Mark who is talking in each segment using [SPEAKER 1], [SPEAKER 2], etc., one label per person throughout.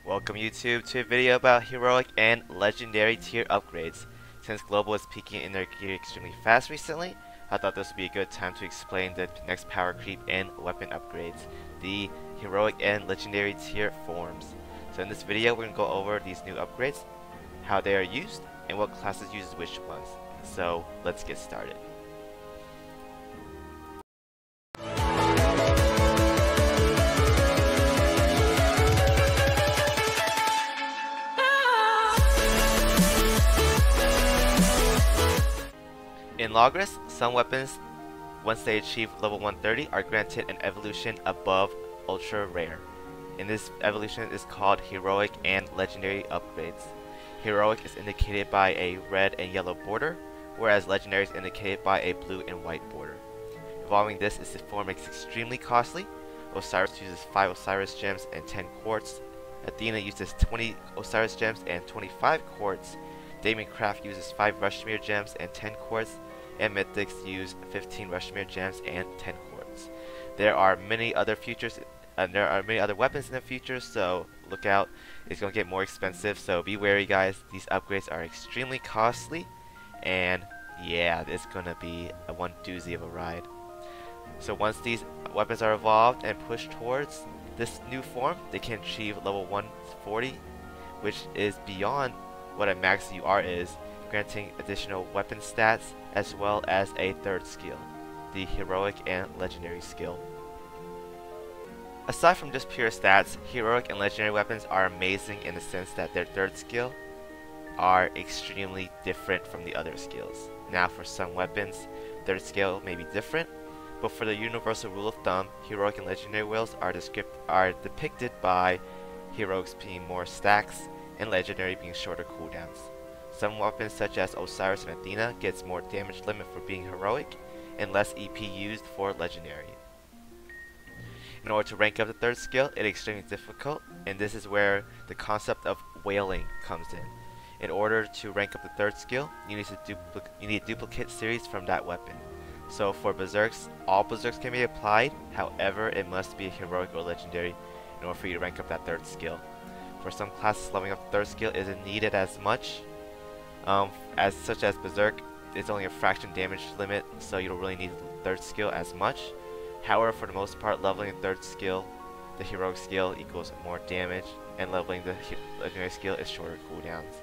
[SPEAKER 1] Welcome YouTube to a video about heroic and legendary tier upgrades. Since Global is peaking in their gear extremely fast recently, I thought this would be a good time to explain the next power creep and weapon upgrades, the heroic and legendary tier forms. So in this video we're going to go over these new upgrades, how they are used, and what classes uses which ones. So let's get started. In Logres, some weapons, once they achieve level 130, are granted an evolution above ultra rare. And this evolution is called heroic and legendary upgrades. Heroic is indicated by a red and yellow border, whereas legendary is indicated by a blue and white border. Evolving this form is extremely costly. Osiris uses 5 Osiris gems and 10 quartz. Athena uses 20 Osiris gems and 25 quartz. Damon Craft uses 5 Rushmere gems and 10 quartz, and Mythics use 15 Rushmere gems and 10 quartz. There are many other features, and there are many other weapons in the future, so look out. It's going to get more expensive, so be wary guys. These upgrades are extremely costly, and yeah, it's going to be a one doozy of a ride. So once these weapons are evolved and pushed towards this new form, they can achieve level 140, which is beyond what a max UR is, granting additional weapon stats as well as a third skill, the heroic and legendary skill. Aside from just pure stats, heroic and legendary weapons are amazing in the sense that their third skill are extremely different from the other skills. Now for some weapons, third skill may be different, but for the universal rule of thumb, heroic and legendary wills are depicted by heroics being more stacks and legendary being shorter cooldowns. Some weapons such as Osiris and Athena gets more damage limit for being heroic and less EP used for legendary. In order to rank up the third skill, it is extremely difficult, and this is where the concept of whaling comes in. In order to rank up the third skill, you need a duplicate series from that weapon. So for berserks, all berserks can be applied, however it must be a heroic or legendary in order for you to rank up that third skill. For some classes, leveling up the third skill isn't needed as much, such as Berserk. It's only a fraction damage limit, so you don't really need the third skill as much. However, for the most part, leveling the third skill, the heroic skill, equals more damage, and leveling the legendary skill is shorter cooldowns.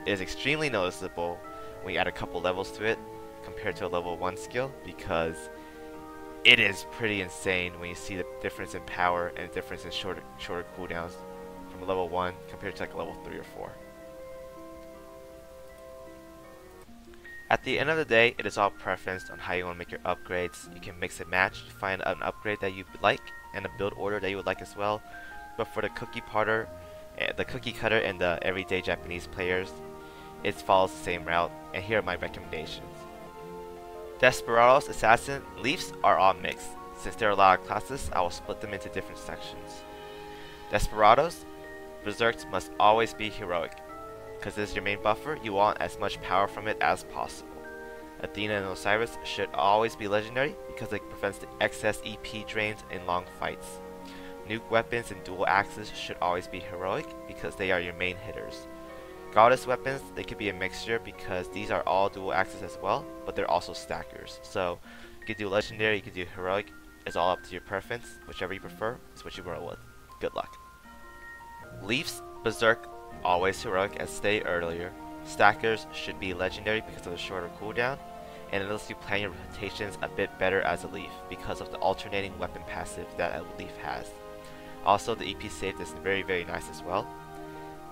[SPEAKER 1] It is extremely noticeable when you add a couple levels to it compared to a level 1 skill, because it is pretty insane when you see the difference in power and the difference in shorter cooldowns from a level 1 compared to like a level 3 or 4. At the end of the day, it is all preference on how you want to make your upgrades. You can mix and match to find an upgrade that you like and a build order that you would like as well. But for the cookie cutter and the everyday Japanese players, it follows the same route, and here are my recommendations. Desperados, Assassin, Leafs are all mixed. Since there are a lot of classes, I will split them into different sections. Desperados, Berserks must always be heroic, because this is your main buffer. You want as much power from it as possible. Athena and Osiris should always be legendary, because it prevents the excess EP drains in long fights. Nuke weapons and dual axes should always be heroic, because they are your main hitters. Goddess weapons, they could be a mixture, because these are all dual axes as well, but they're also stackers. So you could do legendary, you could do heroic. It's all up to your preference. Whichever you prefer is what you roll with. Good luck. Leafs, Berserk, always heroic as stated earlier. Stackers should be legendary because of the shorter cooldown, and it lets you plan your rotations a bit better as a Leaf because of the alternating weapon passive that a Leaf has. Also, the EP save is very nice as well.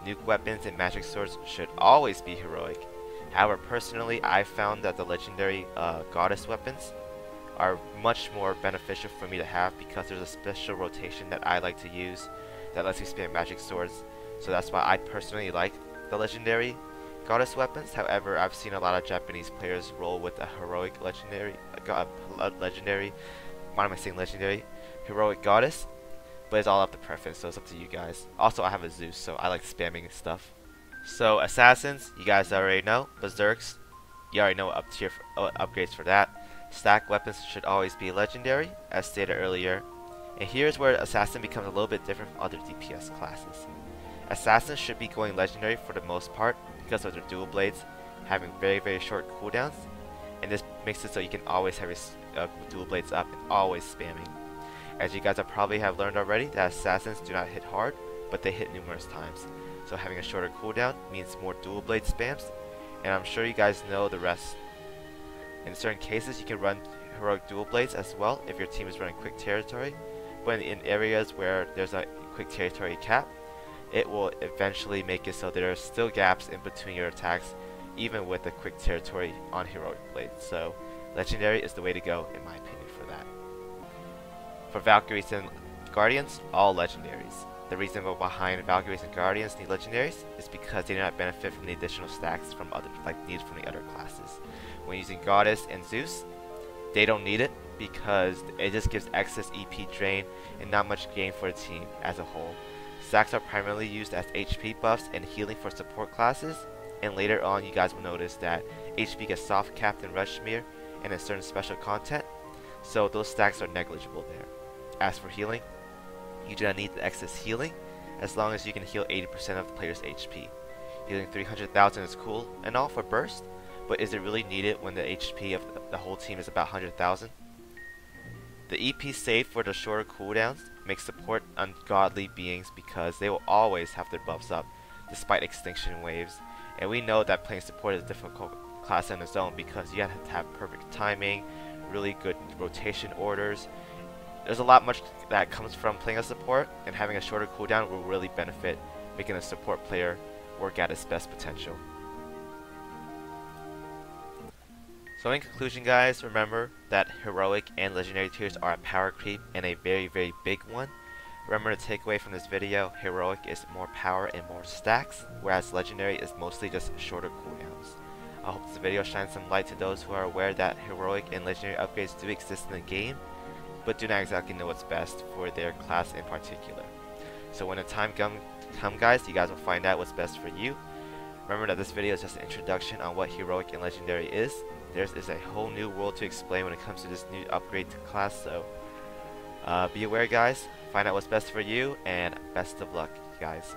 [SPEAKER 1] Nuke weapons and magic swords should always be heroic. However, personally, I found that the legendary goddess weapons are much more beneficial for me to have, because there's a special rotation that I like to use that lets me spam magic swords. So that's why I personally like the legendary goddess weapons. However, I've seen a lot of Japanese players roll with a heroic legendary, why am I saying legendary? Heroic goddess, but it's all up to preference, so it's up to you guys. Also, I have a Zeus, so I like spamming stuff. So assassins, you guys already know. Berserks, you already know up tier upgrades for that. Stack weapons should always be legendary, as stated earlier. And here's where Assassin becomes a little bit different from other DPS classes. Assassins should be going legendary for the most part because of their dual blades having very short cooldowns, and this makes it so you can always have your dual blades up and always spamming. As you guys probably have learned already, that assassins do not hit hard, but they hit numerous times. So having a shorter cooldown means more dual blade spams, and I'm sure you guys know the rest. In certain cases, you can run heroic dual blades as well if your team is running quick territory, but in areas where there's a quick territory cap, it will eventually make it so there are still gaps in between your attacks, even with the quick territory on heroic blades. So legendary is the way to go in my opinion for that. For Valkyries and Guardians, all legendaries. The reason behind Valkyries and Guardians need legendaries is because they do not benefit from the additional stacks from other, needed from the other classes. When using Goddess and Zeus, they don't need it because it just gives excess EP drain and not much gain for the team as a whole. Stacks are primarily used as HP buffs and healing for support classes, and later on you guys will notice that HP gets soft capped in Rushmere and in certain special content, so those stacks are negligible there. As for healing, you do not need the excess healing as long as you can heal 80% of the player's HP. Healing 300,000 is cool and all for burst, but is it really needed when the HP of the whole team is about 100,000? The EP saved for the shorter cooldowns makes support ungodly beings because they will always have their buffs up despite extinction waves, and we know that playing support is a difficult class on its own because you have to have perfect timing, really good rotation orders. There's a lot much that comes from playing a support, and having a shorter cooldown will really benefit, making a support player work at its best potential. So in conclusion guys, remember that heroic and legendary tiers are a power creep and a very big one. Remember the takeaway from this video, heroic is more power and more stacks, whereas legendary is mostly just shorter cooldowns. I hope this video shines some light to those who are aware that heroic and legendary upgrades do exist in the game, but do not exactly know what's best for their class in particular. So when the time comes guys, you guys will find out what's best for you. Remember that this video is just an introduction on what heroic and legendary is. There is a whole new world to explain when it comes to this new upgrade to class, so be aware guys, find out what's best for you, and best of luck guys.